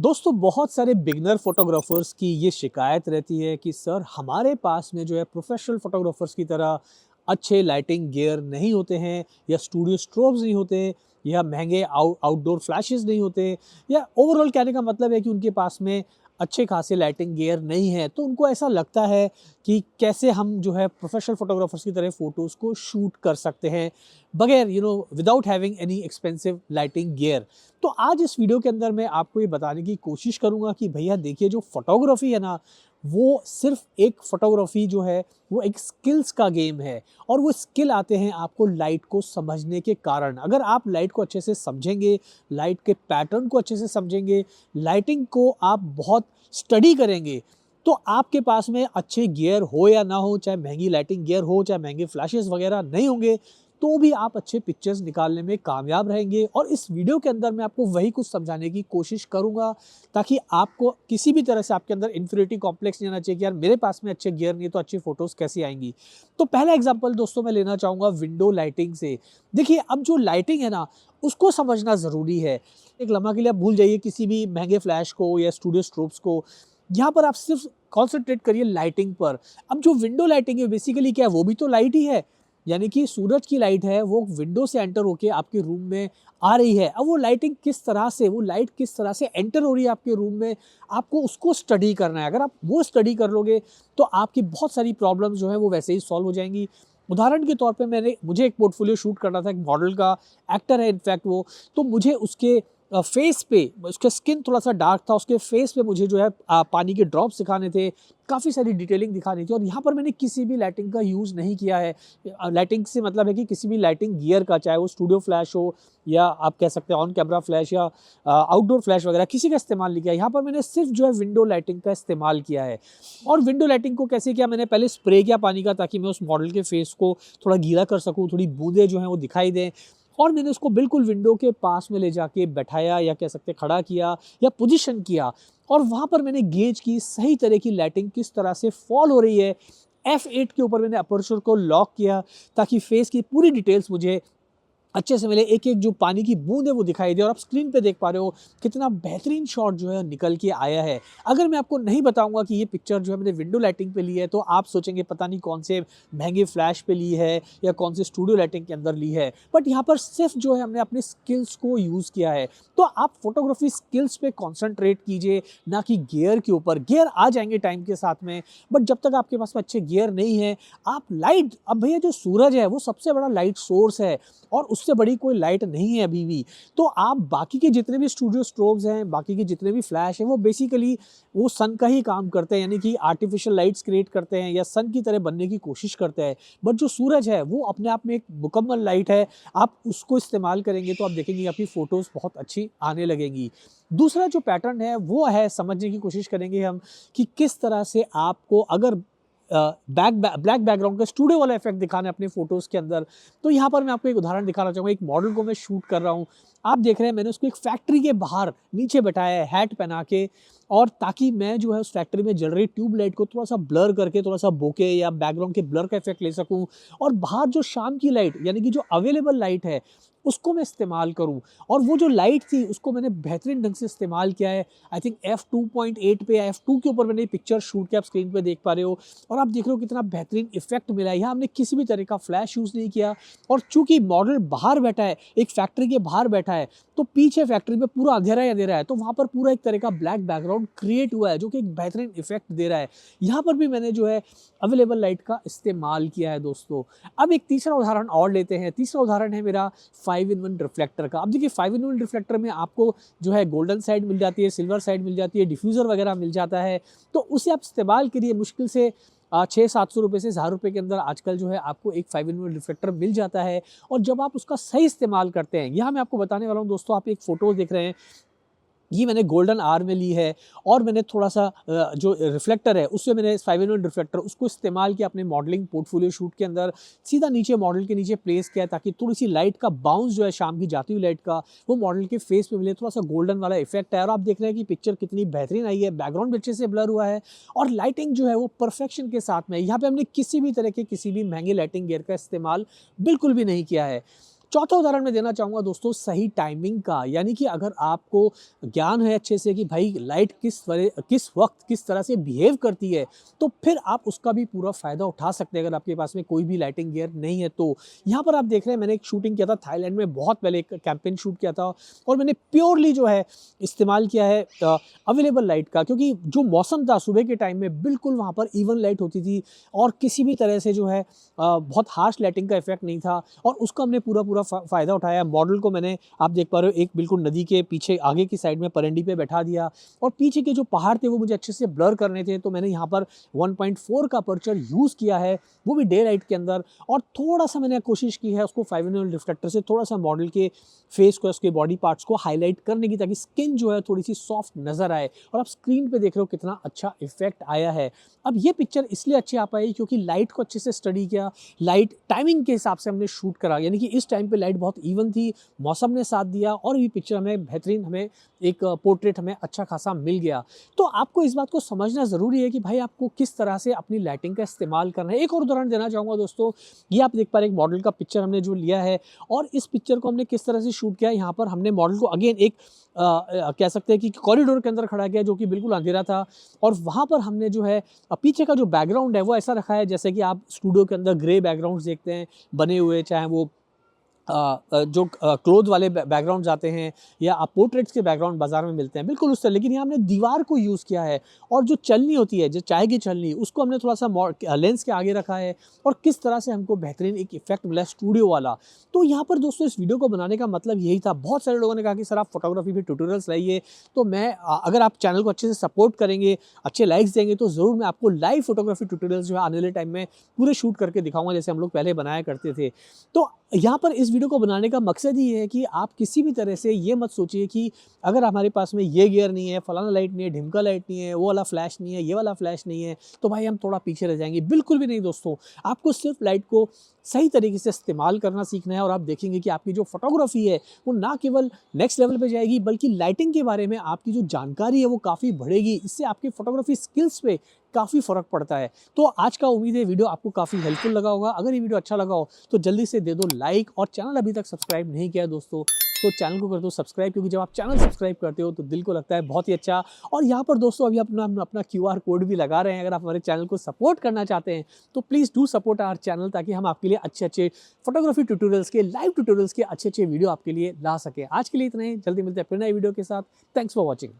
दोस्तों बहुत सारे बिगनर फोटोग्राफर्स की ये शिकायत रहती है कि सर हमारे पास में जो है प्रोफेशनल फोटोग्राफर्स की तरह अच्छे लाइटिंग गियर नहीं होते हैं या स्टूडियो स्ट्रोब्स नहीं होते या महंगे आउटडोर फ्लैशेस नहीं होते या ओवरऑल कहने का मतलब है कि उनके पास में अच्छे खासे लाइटिंग गियर नहीं है। तो उनको ऐसा लगता है कि कैसे हम जो है प्रोफेशनल फोटोग्राफर्स की तरह फ़ोटोज़ को शूट कर सकते हैं बगैर without having any expensive lighting gear. तो आज इस वीडियो के अंदर मैं आपको ये बताने की कोशिश करूँगा कि भैया देखिए जो फ़ोटोग्राफ़ी है ना, वो सिर्फ़ एक फ़ोटोग्राफ़ी जो है वो एक स्किल्स का गेम है और वो स्किल आते हैं आपको लाइट को समझने के कारण। अगर आप लाइट को अच्छे से समझेंगे, लाइट के पैटर्न को अच्छे से समझेंगे, लाइटिंग को आप बहुत स्टडी करेंगे, तो आपके पास में अच्छे गियर हो या ना हो, चाहे महँगी लाइटिंग गियर हो, चाहे महँगे फ्लैशेज़ वग़ैरह नहीं होंगे, तो भी आप अच्छे पिक्चर्स निकालने में कामयाब रहेंगे। और इस वीडियो के अंदर मैं आपको वही कुछ समझाने की कोशिश करूँगा ताकि आपको किसी भी तरह से आपके अंदर इन्फीरियरिटी कॉम्प्लेक्स नहीं आना चाहिए कि यार मेरे पास में अच्छे गियर नहीं है तो अच्छी फ़ोटोज़ कैसे आएँगी। तो पहला एग्ज़ाम्पल दोस्तों मैं लेना चाहूँगा विंडो लाइटिंग से। देखिए अब जो लाइटिंग है ना, उसको समझना ज़रूरी है। एक लम्हा के लिए आप भूल जाइए किसी भी महँगे फ्लैश को या स्टूडियो स्ट्रोब्स को। यहाँ पर आप सिर्फ़ कॉन्संट्रेट करिए लाइटिंग पर। अब जो विंडो लाइटिंग है बेसिकली क्या है, वो भी तो लाइट ही है। यानी कि सूरज की लाइट है, वो विंडो से एंटर होके आपके रूम में आ रही है। अब वो लाइटिंग किस तरह से, वो लाइट किस तरह से एंटर हो रही है आपके रूम में, आपको उसको स्टडी करना है। अगर आप वो स्टडी कर लोगे, तो आपकी बहुत सारी प्रॉब्लम्स जो हैं, वो वैसे ही सॉल्व हो जाएँगी। उदाहरण के तौर पे मुझे एक पोर्टफ़ोलियो शूट करना था, एक मॉडल का एक्टर है इनफैक्ट वो, तो मुझे उसके फेस पे, उसका स्किन थोड़ा-सा डार्क था, उसके फेस पे मुझे जो है पानी के ड्रॉप्स दिखाने थे, काफ़ी सारी डिटेलिंग दिखानी थी और यहाँ पर मैंने किसी भी लाइटिंग का यूज़ नहीं किया है। लाइटिंग से मतलब है कि किसी भी लाइटिंग गियर का, चाहे वो स्टूडियो फ्लैश हो या आप कह सकते हैं ऑन कैमरा फ्लैश या आउटडोर फ्लैश वगैरह, किसी का इस्तेमाल नहीं किया। यहाँ पर मैंने सिर्फ़ जो है विंडो लाइटिंग का इस्तेमाल किया है। और विंडो लाइटिंग को कैसे किया, मैंने पहले स्प्रे किया पानी का ताकि मैं उस मॉडल के फेस को थोड़ा गीला कर सकूँ, थोड़ी बूँदें जो हैं वो दिखाई दें। और मैंने उसको बिल्कुल विंडो के पास में ले जाके बैठाया या कह सकते हैं खड़ा किया या पोजीशन किया और वहाँ पर मैंने गेज की सही तरह की लाइटिंग किस तरह से फॉल हो रही है। F8 के ऊपर मैंने अपर्चर को लॉक किया ताकि फेस की पूरी डिटेल्स मुझे अच्छे से मिले, एक-एक जो पानी की बूँद है वो दिखाई दे और आप स्क्रीन पे देख पा रहे हो कितना बेहतरीन शॉट जो है निकल के आया है। अगर मैं आपको नहीं बताऊँगा कि ये पिक्चर जो है मैंने विंडो लाइटिंग पे ली है, तो आप सोचेंगे पता नहीं कौन से महँगे फ्लैश पे ली है या कौन से स्टूडियो लाइटिंग के अंदर ली है। बट यहाँ पर सिर्फ़ जो है हमने अपने स्किल्स को यूज़ किया है। तो आप फ़ोटोग्राफ़ी स्किल्स पे कॉन्संट्रेट कीजिए, ना कि गियर के ऊपर। गियर आ जाएँगे टाइम के साथ में, बट जब तक आपके पास में अच्छे गियर नहीं है, आप लाइट, अब भैया जो सूरज है वो सबसे बड़ा लाइट सोर्स है और उससे बड़ी कोई लाइट नहीं है अभी भी। तो आप बाकी के जितने भी स्टूडियो स्ट्रोब्स हैं, बाकी के जितने भी फ्लैश हैं, वो बेसिकली वो सन का ही काम करते हैं, यानी कि आर्टिफिशियल लाइट्स क्रिएट करते हैं या सन की तरह बनने की कोशिश करते हैं। बट जो सूरज है वो अपने आप में एक मुकम्मल लाइट है। आप उसको इस्तेमाल करेंगे तो आप देखेंगे आपकी फ़ोटोज़ बहुत अच्छी आने लगेंगी। दूसरा जो पैटर्न है वो है, समझने की कोशिश करेंगे हम कि किस तरह से आपको अगर ब्लैक बैकग्राउंड का स्टूडियो वाला इफ़ेक्ट दिखाना है अपने फ़ोटोज़ के अंदर, तो यहाँ पर मैं आपको एक उदाहरण दिखाना चाहूँगा। एक मॉडल को मैं शूट कर रहा हूँ। आप देख रहे हैं मैंने उसको एक फैक्ट्री के बाहर नीचे बैठाया है हैट पहना के, और ताकि मैं जो है उस फैक्ट्री में जल रही ट्यूब लाइट को थोड़ा-सा ब्लर करके, थोड़ा-सा बोके या बैकग्राउंड के ब्लर का इफ़ेक्ट ले सकूँ और बाहर जो शाम की लाइट, यानी कि जो अवेलेबल लाइट है, उसको मैं इस्तेमाल करूँ। और वो जो लाइट थी उसको मैंने बेहतरीन ढंग से इस्तेमाल किया है। आई थिंक F2.8 पे या F2 के ऊपर मैंने ये पिक्चर शूट किया, आप स्क्रीन पे देख पा रहे हो और आप देख रहे हो कितना बेहतरीन इफ़ेक्ट मिला है। यहाँ हमने किसी भी तरह का फ्लैश यूज़ नहीं किया और चूँकि मॉडल बाहर बैठा है, एक फैक्ट्री के बाहर बैठा है, तो पीछे फैक्ट्री में पूरा अंधेरा ही अंधेरा है, तो वहाँ पर पूरा एक तरह का ब्लैक बैकग्राउंड क्रिएट हुआ है जो कि एक बेहतरीन इफ़ेक्ट दे रहा है। यहाँ पर भी मैंने जो है अवेलेबल लाइट का इस्तेमाल किया है दोस्तों। अब एक तीसरा उदाहरण और लेते हैं। तीसरा उदाहरण है मेरा 5-in-1 रिफ्लेक्टर का। अब देखिए 5-in-1 रिफ्लेक्टर में आपको जो है गोल्डन साइड मिल जाती है, सिल्वर साइड मिल जाती है, डिफ्यूज़र वगैरह मिल जाता है। तो उसे आप इस्तेमाल करिए, मुश्किल से 600-700 रुपए से ₹1000 के अंदर आजकल जो है आपको एक 5-in-1 रिफ्लेक्टर मिल जाता है। और जब आप उसका सही इस्तेमाल करते हैं, यहाँ मैं आपको बताने वाला हूँ दोस्तों, आप एक फ़ोटो देख रहे हैं, ये मैंने गोल्डन आर में ली है और मैंने थोड़ा-सा जो रिफ्लेक्टर है उससे मैंने 5-in-1 रिफ्लेक्टर उसको इस्तेमाल किया अपने मॉडलिंग पोर्टफोलियो शूट के अंदर, सीधा नीचे मॉडल के नीचे प्लेस किया ताकि थोड़ी-सी लाइट का बाउंस जो है शाम की जाती हुई लाइट का, वो मॉडल के फेस पे मिले, थोड़ा-सा गोल्डन वाला इफ़ेक्ट है। और आप देख रहे हैं कि पिक्चर कितनी बेहतरीन आई है, बैकग्राउंड भी अच्छे से ब्लर हुआ है और लाइटिंग जो है वो परफेक्शन के साथ में है। यहाँ पे हमने किसी भी तरह के किसी भी महँगे लाइटिंग गियर का इस्तेमाल बिल्कुल भी नहीं किया है। चौथा उदाहरण मैं देना चाहूँगा दोस्तों सही टाइमिंग का, यानी कि अगर आपको ज्ञान है अच्छे से कि भाई लाइट किस वक्त किस तरह से बिहेव करती है, तो फिर आप उसका भी पूरा फ़ायदा उठा सकते हैं अगर आपके पास में कोई भी लाइटिंग गियर नहीं है तो। यहाँ पर आप देख रहे हैं मैंने एक शूटिंग किया था थाईलैंड में, बहुत पहले एक कैंपेन शूट किया था और मैंने प्योरली जो है इस्तेमाल किया है अवेलेबल लाइट का, क्योंकि जो मौसम था सुबह के टाइम में बिल्कुल वहाँ पर इवन लाइट होती थी और किसी भी तरह से जो है बहुत हार्श लाइटिंग का इफेक्ट नहीं था और उसका हमने पूरा फ़ायदा उठाया। मॉडल को मैंने, आप देख पा रहे हो, एक बिल्कुल नदी के पीछे आगे की साइड में परांडी पे बैठा दिया और पीछे के जो पहाड़ थे वो मुझे अच्छे से ब्लर करने थे, तो मैंने यहाँ पर 1.4 का अपर्चर यूज़ किया है, वो भी डे लाइट के अंदर। और थोड़ा सा मैंने कोशिश की है उसको 5 mm रिफ्लेक्टर से थोड़ा सा मॉडल के फेस को, उसके बॉडी पार्ट्स को हाईलाइट करने की, ताकि स्किन जो है थोड़ी सी सॉफ्ट नज़र आए। और आप स्क्रीन पे देख रहे हो कितना अच्छा इफेक्ट आया है। अब ये पिक्चर इसलिए अच्छी आ पाई क्योंकि लाइट को अच्छे से स्टडी किया, लाइट टाइमिंग के हिसाब से हमने शूट करा, यानी कि इस टाइम पे लाइट बहुत इवन थी, मौसम ने साथ दिया और ये पिक्चर हमें बेहतरीन, हमें एक पोर्ट्रेट हमें अच्छा खासा मिल गया। तो आपको इस बात को समझना ज़रूरी है कि भाई आपको किस तरह से अपनी लाइटिंग का इस्तेमाल करना है। एक और उदाहरण देना चाहूँगा दोस्तों, ये आप देख पा रहे हैं एक मॉडल का पिक्चर हमने जो लिया है और इस पिक्चर को हमने किस तरह से शूट किया है। यहाँ पर हमने मॉडल को अगेन एक कह सकते हैं कि कॉरिडोर के अंदर खड़ा किया जो कि बिल्कुल अंधेरा था और वहाँ पर हमने जो है पीछे का जो बैकग्राउंड है वो ऐसा रखा है जैसे कि आप स्टूडियो के अंदर ग्रे बैकग्राउंड्स देखते हैं बने हुए, चाहे वो जो क्लोथ वाले बैकग्राउंड आते हैं या आप पोर्ट्रेट्स के बैकग्राउंड बाजार में मिलते हैं, बिल्कुल उस तरह। लेकिन यहाँ हमने दीवार को यूज़ किया है और जो चलनी होती है, जो चाय की चलनी, उसको हमने थोड़ा सा लेंस के आगे रखा है और किस तरह से हमको बेहतरीन एक इफेक्ट मिला स्टूडियो वाला। तो यहाँ पर दोस्तों इस वीडियो को बनाने का मतलब यही था। बहुत सारे लोगों ने कहा कि सर आप फोटोग्राफी पे ट्यूटोरियल्स लाइए, तो मैं अगर आप चैनल को अच्छे से सपोर्ट करेंगे, अच्छे लाइक्स देंगे, तो ज़रूर मैं आपको लाइव फोटोग्राफी ट्यूटोरियल्स जो है आने वाले टाइम में पूरे शूट करके दिखाऊंगा जैसे हम लोग पहले बनाया करते थे। तो यहाँ पर इस वीडियो को बनाने का मकसद ही है कि आप किसी भी तरह से ये मत सोचिए कि अगर हमारे पास में ये गियर नहीं है, फलाना लाइट नहीं है, ढिमका लाइट नहीं है, वो वाला फ्लैश नहीं है, ये वाला फ्लैश नहीं है, तो भाई हम थोड़ा पीछे रह जाएंगे। बिल्कुल भी नहीं दोस्तों, आपको सिर्फ लाइट को सही तरीके से इस्तेमाल करना सीखना है और आप देखेंगे कि आपकी जो फोटोग्राफी है वो ना केवल नेक्स्ट लेवल पे जाएगी बल्कि लाइटिंग के बारे में आपकी जो जानकारी है वो काफ़ी बढ़ेगी। इससे आपकी फोटोग्राफी स्किल्स पे काफ़ी फ़र्क पड़ता है। तो आज का उम्मीद है वीडियो आपको काफ़ी हेल्पफुल लगा होगा। अगर ये वीडियो अच्छा लगा हो तो जल्दी से दे दो लाइक और चैनल अभी तक सब्सक्राइब नहीं किया है दोस्तों तो चैनल को कर दो सब्सक्राइब, क्योंकि जब आप चैनल सब्सक्राइब करते हो तो दिल को लगता है बहुत ही अच्छा। और यहाँ पर दोस्तों अभी अपना QR कोड भी लगा रहे हैं, अगर आप हमारे चैनल को सपोर्ट करना चाहते हैं तो please do support our channel, ताकि हम आपके लिए अच्छे फोटोग्राफी ट्यूटोरियल्स के, लाइव ट्यूटोरियल्स के अच्छे वीडियो आपके लिए ला सकें। आज के लिए इतना ही, जल्दी मिलते हैं फिर नए वीडियो के साथ। Thanks for watching.